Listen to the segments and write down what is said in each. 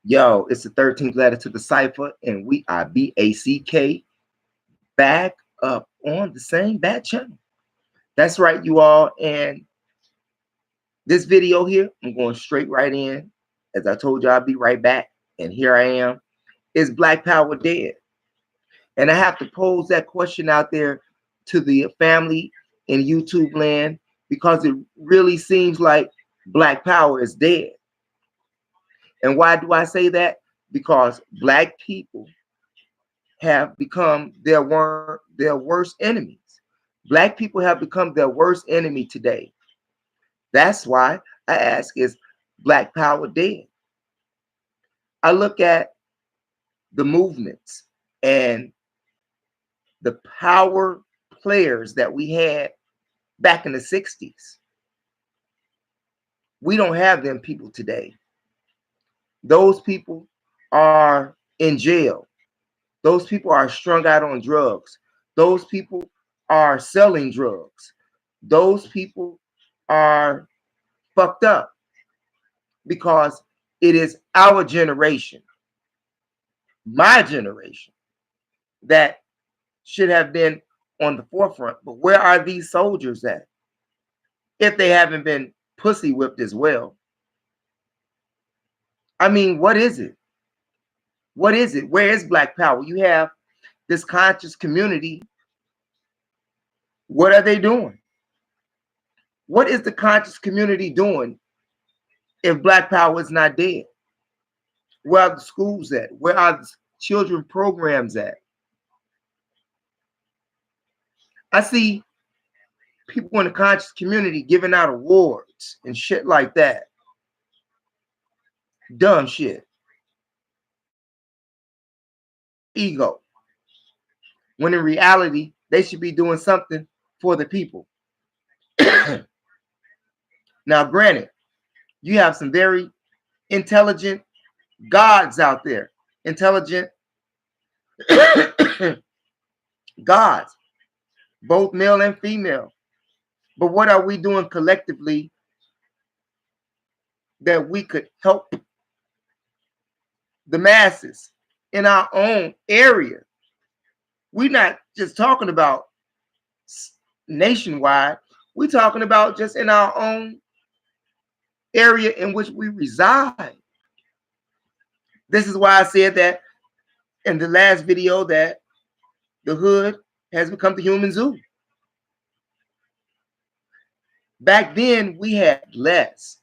Yo, it's the 13th letter to the cipher, and we are BACK back up on the same bat channel. That's right, you all. And this video here, I'm going straight right in. As I told you, I'll be right back. And here I am. Is Black Power dead? And I have to pose that question out there to the family in YouTube land, because it really seems like Black Power is dead. And why do I say that? Because Black people have become their worst enemies. Black people have become their worst enemy today. That's why I ask, is Black Power dead? I look at the movements and the power players that we had back in the 60s. We don't have them people today. Those people are in jail. Those people are strung out on drugs. Those people are selling drugs. Those people are fucked up, because it is our generation, my generation, that should have been on the forefront. But where are these soldiers at, if they haven't been pussy whipped as well? I mean, what is it? What is it? Where is Black Power? You have this conscious community. What are they doing? What is the conscious community doing if Black Power is not dead? Where are the schools at? Where are the children programs at? I see people in the conscious community giving out awards and shit like that. Dumb shit. Ego. When in reality, they should be doing something for the people. Now, granted, you have some very intelligent gods out there. Intelligent gods, both male and female. But what are we doing collectively that we could help the masses in our own area? We're not just talking about nationwide. We're talking about just in our own area in which we reside. This is why I said that in the last video, that the hood has become the human zoo. Back then, we had less.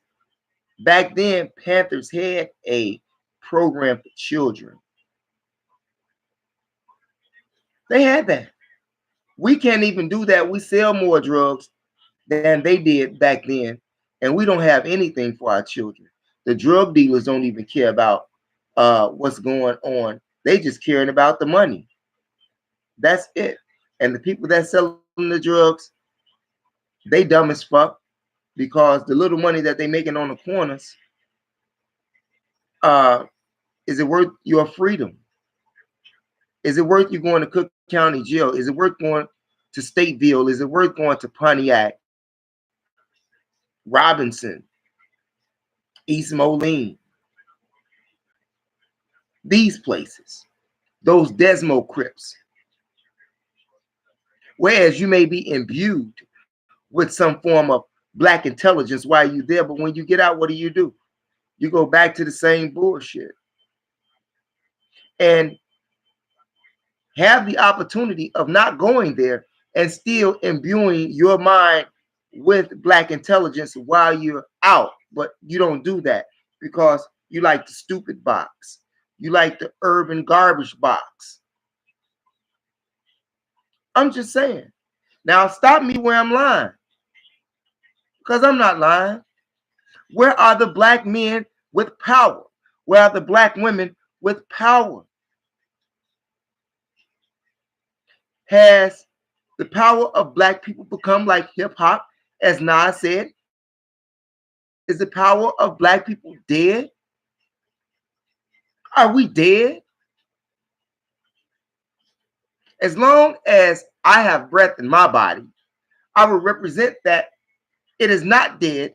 Back then, Panthers had a program for children. They had that. We can't even do that. We sell more drugs than they did back then, and we don't have anything for our children. The drug dealers don't even care about what's going on. They just caring about the money. That's it. And the people that selling the drugs, they dumb as fuck, because the little money that they making on the corners, is it worth your freedom? Is it worth you going to Cook County Jail? Is it worth going to Stateville? Is it worth going to Pontiac, Robinson, East Moline? These places, those Desmo Crips. Whereas you may be imbued with some form of Black intelligence while you're there, but when you get out, what do? You go back to the same bullshit. And have the opportunity of not going there and still imbuing your mind with Black intelligence while you're out. But you don't do that because you like the stupid box. You like the urban garbage box. I'm just saying. Now, stop me where I'm lying, because I'm not lying. Where are the Black men with power? Where are the Black women with power? Has the power of Black people become like hip hop, as Nas said? Is the power of Black people dead? Are we dead? As long as I have breath in my body, I will represent that it is not dead,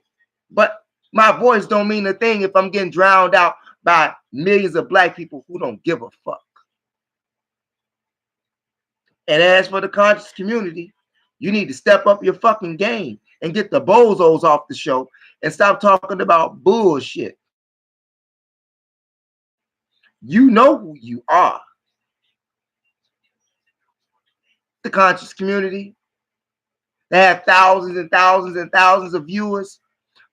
but my voice don't mean a thing if I'm getting drowned out by millions of black people who don't give a fuck. And as for the conscious community, you need to step up your fucking game and get the bozos off the show and stop talking about bullshit. You know who you are. The conscious community. They have thousands and thousands and thousands of viewers,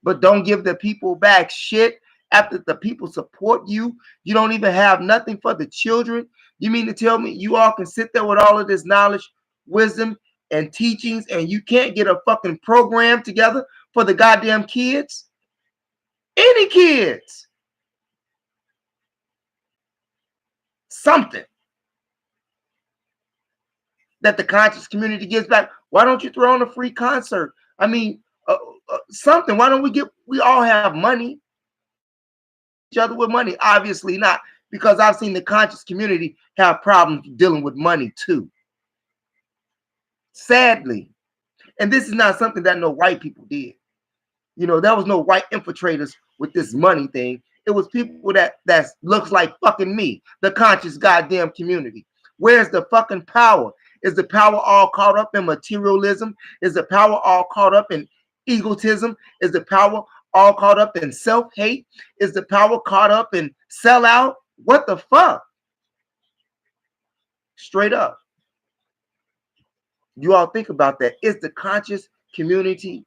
but don't give the people back shit. After the people support you, you don't even have nothing for the children. You mean to tell me you all can sit there with all of this knowledge, wisdom, and teachings, and you can't get a fucking program together for the goddamn kids? Any kids. Something that the conscious community gives back. Why don't you throw on a free concert? I mean, something. Why don't we all have money? Each other with money? Obviously not, because I've seen the conscious community have problems dealing with money too. Sadly. And this is not something that no white people did. You know, there was no white infiltrators with this money thing. It was people that looks like fucking me, the conscious goddamn community. Where's the fucking power? Is the power all caught up in materialism? Is the power all caught up in egotism? Is the power all caught up in self-hate? Is the power caught up in sellout? What the fuck? Straight up. You all think about that. Is the conscious community,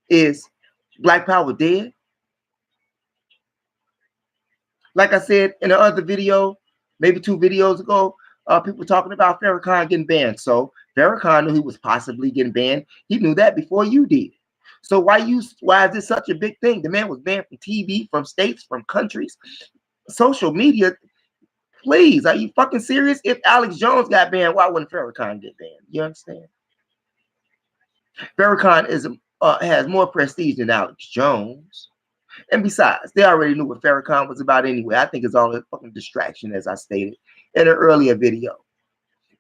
is Black Power dead? Like I said in the other video, maybe 2 videos ago, people talking about Farrakhan getting banned. So Farrakhan knew he was possibly getting banned. He knew that before you did. So why is this such a big thing? The man was banned from TV, from states, from countries, social media. Please, are you fucking serious? If Alex Jones got banned, why wouldn't Farrakhan get banned? You understand? Farrakhan has more prestige than Alex Jones. And besides, they already knew what Farrakhan was about anyway. I think it's all a fucking distraction, as I stated in an earlier video.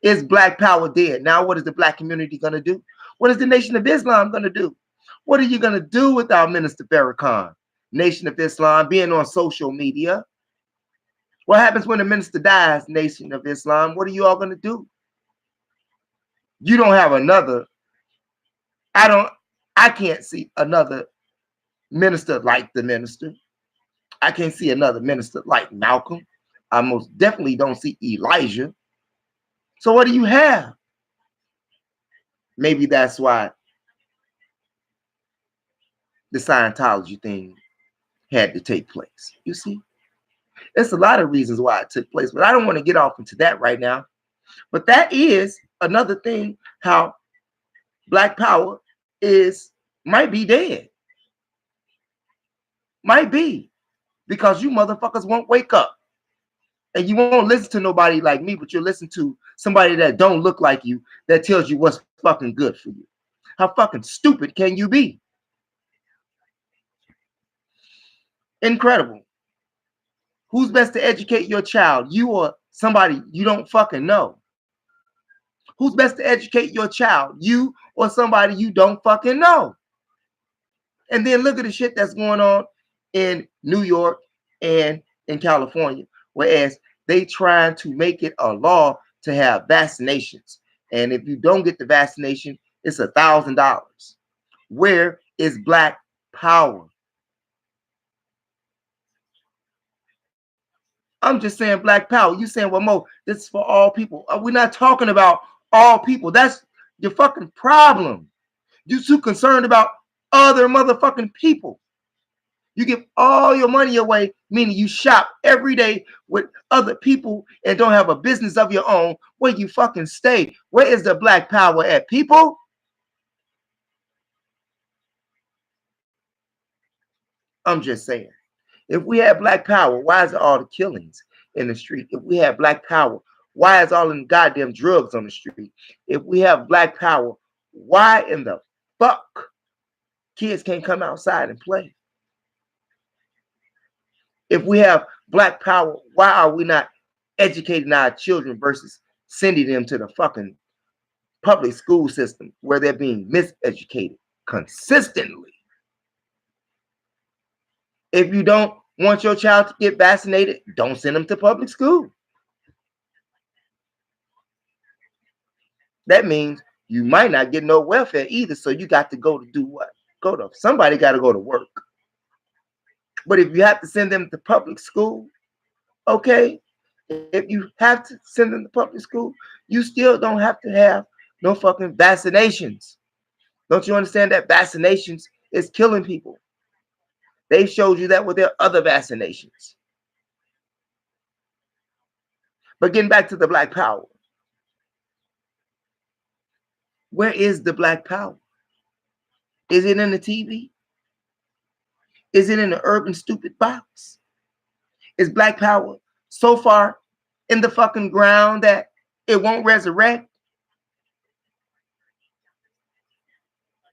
Is Black Power dead? Now what is the black community going to do? What is the Nation of Islam going to do? What are you going to do without Minister Farrakhan? Nation of Islam being on social media. What happens when the minister dies, Nation of Islam? What are you all going to do? You don't have another. I can't see another minister like the minister. I can't see another minister like Malcolm. I most definitely don't see Elijah. So what do you have? Maybe that's why the Scientology thing had to take place. You see, there's a lot of reasons why it took place, but I don't want to get off into that right now. But that is another thing, how Black Power might be dead. Might be, because you motherfuckers won't wake up. And you won't listen to nobody like me, but you'll listen to somebody that don't look like you, that tells you what's fucking good for you. How fucking stupid can you be? Incredible. Who's best to educate your child? You or somebody you don't fucking know? Who's best to educate your child? You or somebody you don't fucking know? And then look at the shit that's going on in New York and in California, whereas they trying to make it a law to have vaccinations. And if you don't get the vaccination, it's $1,000. Where is Black Power? I'm just saying Black Power. You saying, well, Mo, this is for all people. We're not talking about all people. That's your fucking problem. You're too concerned about other motherfucking people. You give all your money away, meaning you shop every day with other people and don't have a business of your own. Where you fucking stay? Where is the Black Power at, people? I'm just saying. If we had Black Power, why is it all the killings in the street? If we have Black Power, why is all the goddamn drugs on the street? If we have Black Power, why in the fuck kids can't come outside and play? If we have Black Power, why are we not educating our children versus sending them to the fucking public school system where they're being miseducated consistently? If you don't Want your child to get vaccinated? Don't send them to public school. That means you might not get no welfare either. So you got to go to do what? Somebody got to go to work. But if you have to send them to public school, okay, if you have to send them to public school, you still don't have to have no fucking vaccinations. Don't you understand that vaccinations is killing people? They showed you that with their other vaccinations. But getting back to the Black Power, where is the Black Power? Is it in the TV? Is it in the urban stupid box? Is Black Power so far in the fucking ground that it won't resurrect?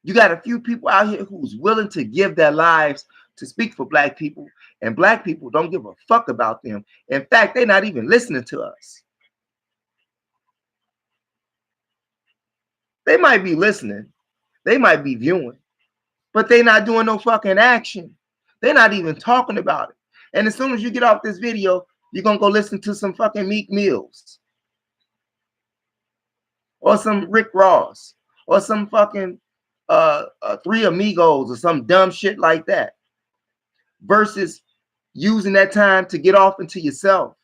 You got a few people out here who's willing to give their lives to speak for Black people, and Black people don't give a fuck about them. In fact, they're not even listening to us. They might be listening, they might be viewing, but they're not doing no fucking action. They're not even talking about it. And as soon as you get off this video, you're gonna go listen to some fucking Meek Mills or some Rick Ross or some fucking Three Amigos or some dumb shit like that, versus using that time to get off into yourself,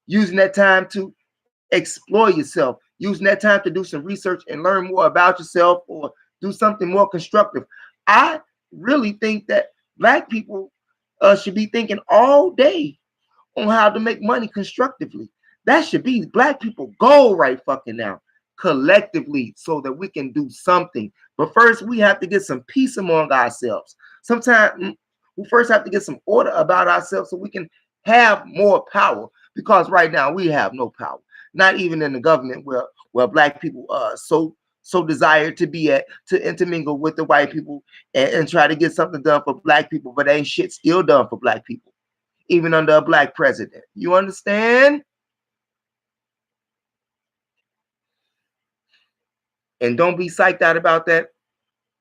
using that time to explore yourself, using that time to do some research and learn more about yourself or do something more constructive. I really think that Black people should be thinking all day on how to make money constructively. That should be Black people goal right fucking now, collectively, so that we can do something. But first, we have to get some peace among ourselves. Sometimes we first have to get some order about ourselves so we can have more power, because right now we have no power, not even in the government where Black people so desire to be at, to intermingle with the white people and try to get something done for Black people, but ain't shit still done for Black people, even under a Black president. You understand? And don't be psyched out about that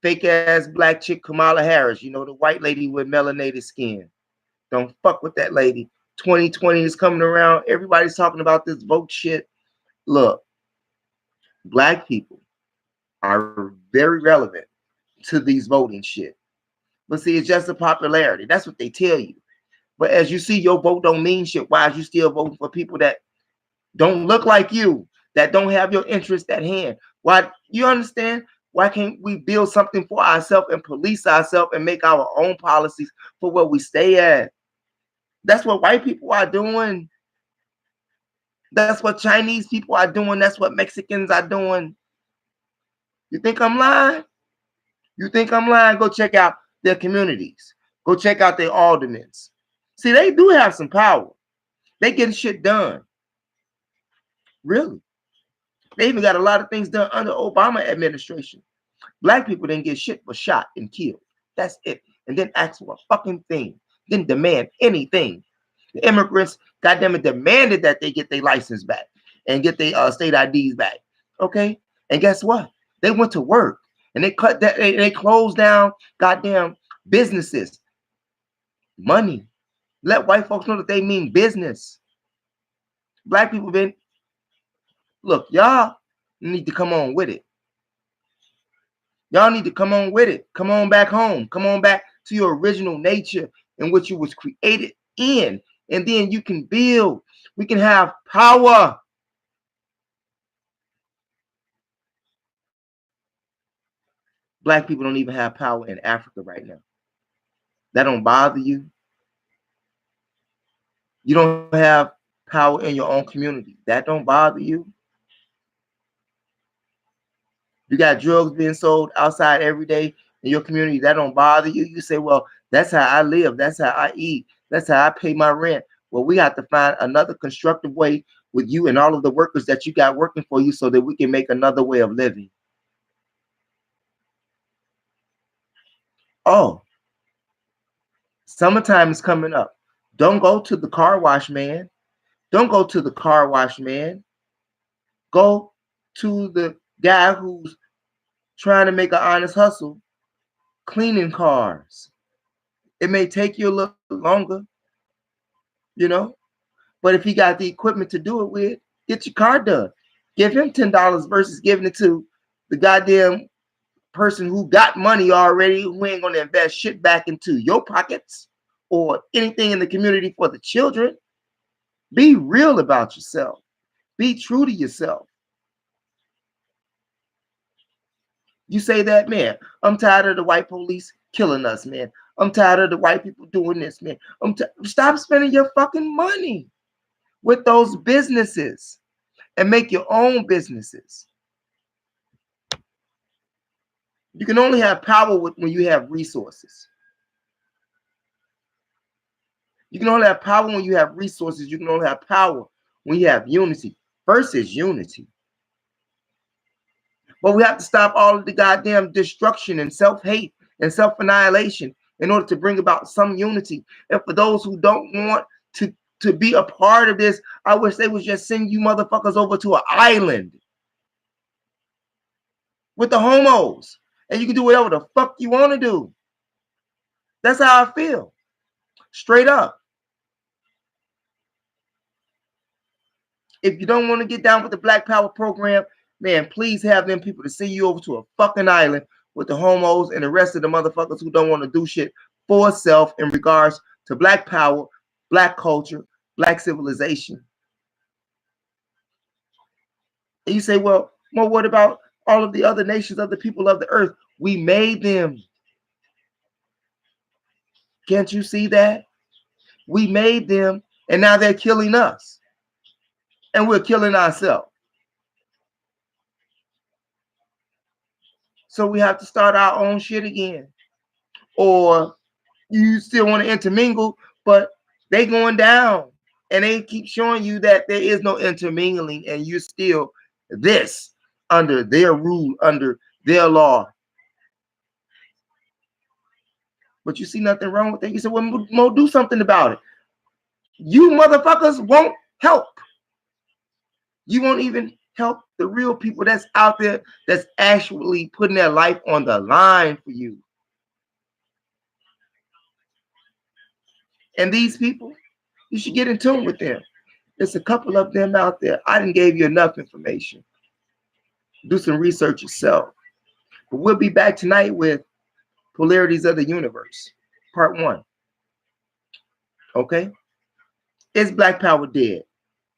fake ass Black chick Kamala Harris, the white lady with melanated skin. Don't fuck with that lady. 2020 is coming around. Everybody's talking about this vote shit. Look, Black people are very relevant to these voting shit. But see, it's just a popularity. That's what they tell you. But as you see, your vote don't mean shit. Why is you still voting for people that don't look like you, that don't have your interest at hand? Why, you understand? Why can't we build something for ourselves and police ourselves and make our own policies for where we stay at? That's what white people are doing. That's what Chinese people are doing. That's what Mexicans are doing. You think I'm lying? You think I'm lying? Go check out their communities. Go check out their aldermen. See, they do have some power. They getting shit done. Really. They even got a lot of things done under Obama administration. Black people didn't get shit but shot and killed. That's it. And then ask for a fucking thing. Didn't demand anything. The immigrants, goddamn it, demanded that they get their license back and get their state IDs back. Okay? And guess what? They went to work and they cut that, they closed down goddamn businesses. Money. Let white folks know that they mean business. Black people been, look, y'all need to come on with it. Y'all need to come on with it. Come on back home. Come on back to your original nature in which you was created in. And then you can build. We can have power. Black people don't even have power in Africa right now. That don't bother you. You don't have power in your own community. That don't bother you. You got drugs being sold outside every day in your community. That don't bother you. You say, well, that's how I live. That's how I eat. That's how I pay my rent. Well, we have to find another constructive way with you and all of the workers that you got working for you so that we can make another way of living. Oh, summertime is coming up. Don't go to the car wash man. Don't go to the car wash man. Go to the guy who's trying to make an honest hustle cleaning cars. It may take you a little longer, you know, but if he got the equipment to do it with, get your car done. Give him $10 versus giving it to the goddamn person who got money already, who ain't gonna invest shit back into your pockets or anything in the community for the children. Be real about yourself. Be true to yourself. You say that, man, I'm tired of the white police killing us, man. I'm tired of the white people doing this, man. Stop spending your fucking money with those businesses and make your own businesses. You can only have power when you have resources. You can only have power when you have resources. You can only have power when you have unity. First is unity. But we have to stop all of the goddamn destruction and self-hate and self-annihilation in order to bring about some unity. And for those who don't want to be a part of this, I wish they would just send you motherfuckers over to an island with the homos. And you can do whatever the fuck you want to do. That's how I feel. Straight up. If you don't want to get down with the Black Power program, man, please have them people to send you over to a fucking island with the homos and the rest of the motherfuckers who don't want to do shit for self in regards to Black power, Black culture, Black civilization. And you say, well, what about all of the other nations of the people of the earth? We made them. Can't you see that? We made them, and now they're killing us. And we're killing ourselves. So we have to start our own shit again. Or you still want to intermingle, but they going down. And they keep showing you that there is no intermingling, and you're still this under their rule, under their law. But you see nothing wrong with that. You say, well, Mo, do something about it. You motherfuckers won't help. You won't even help the real people that's out there that's actually putting their life on the line for you. And these people, you should get in tune with them. There's a couple of them out there. I didn't give you enough information. Do some research yourself. But we'll be back tonight with Polarities of the Universe, part 1. Okay? Is Black Power dead?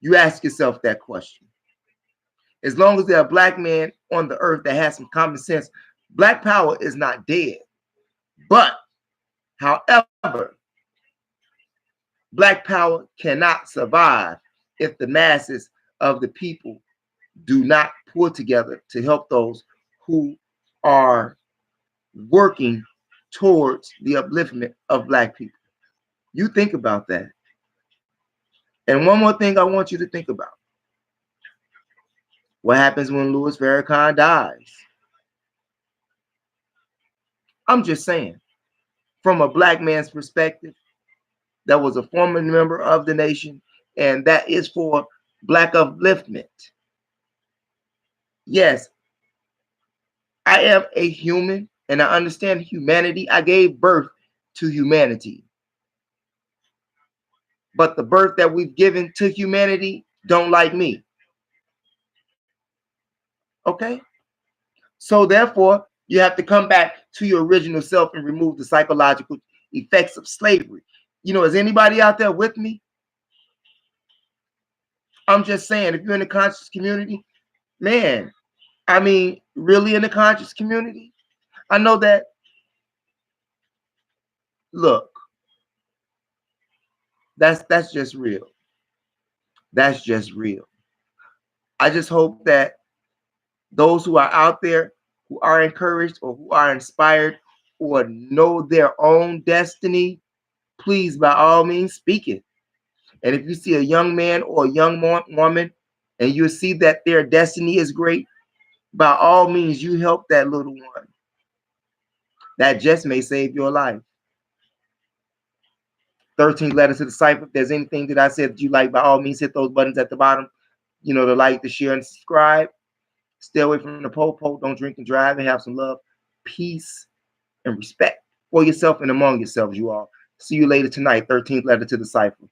You ask yourself that question. As long as there's a Black man on the earth that has some common sense, Black Power is not dead. But, however, Black Power cannot survive if the masses of the people do not pull together to help those who are working towards the upliftment of Black people. You think about that. And one more thing I want you to think about. What happens when Louis Farrakhan dies? I'm just saying, from a Black man's perspective, that was a former member of the nation, and that is for Black upliftment. Yes, I am a human, and I understand humanity. I gave birth to humanity. But the birth that we've given to humanity don't like me. Okay? So therefore, you have to come back to your original self and remove the psychological effects of slavery. You know, is anybody out there with me? I'm just saying, if you're in the conscious community, man, I mean, really in the conscious community, I know that, look, that's just real. That's just real. I just hope that those who are out there who are encouraged or who are inspired or know their own destiny, please, by all means, speak it. And if you see a young man or a young woman and you see that their destiny is great, by all means, you help that little one. That just may save your life. 13th letter to the cipher. If there's anything that I said that you like, by all means, hit those buttons at the bottom. You know, to like, to share, and subscribe. Stay away from the po-po. Don't drink and drive, and have some love, peace, and respect. for yourself and among yourselves, you all. See you later tonight. 13th letter to the cipher.